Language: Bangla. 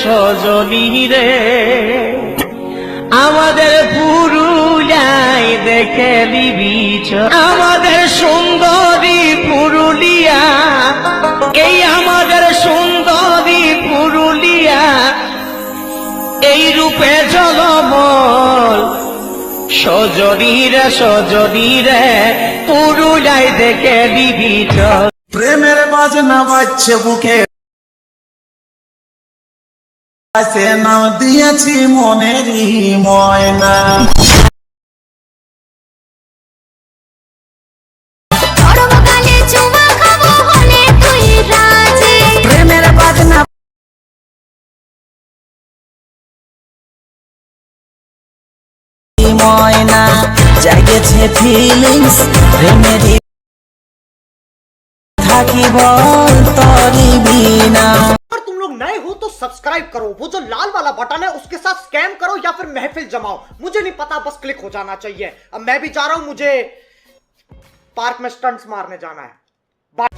সজনী রে আমাদের পুরুলিয়ায় দেখে দিবি আমাদের সুন্দরী পুরুলিয়া এই আমাদের সুন্দরী পুরুলিয়া এই রূপে ঝলমল সজনী রে পুরুলিয়ায় দেখে দিবি প্রেমের বাজনা বাজছে বুকে নাম দিয়েছি মনেরই ময়না প্রেমের বাজনা ময়না জাগেছে ফিলিংস প্রেমেরই থাকি বল তরি বিনা। अगर तुम लोग नए हो तो सब्सक्राइब करो, वो जो लाल वाला बटन है उसके साथ स्कैम करो या फिर महफिल जमाओ, मुझे नहीं पता, बस क्लिक हो जाना चाहिए। अब मैं भी जा रहा हूं, मुझे पार्क में स्टंट्स मारने जाना है। बाय।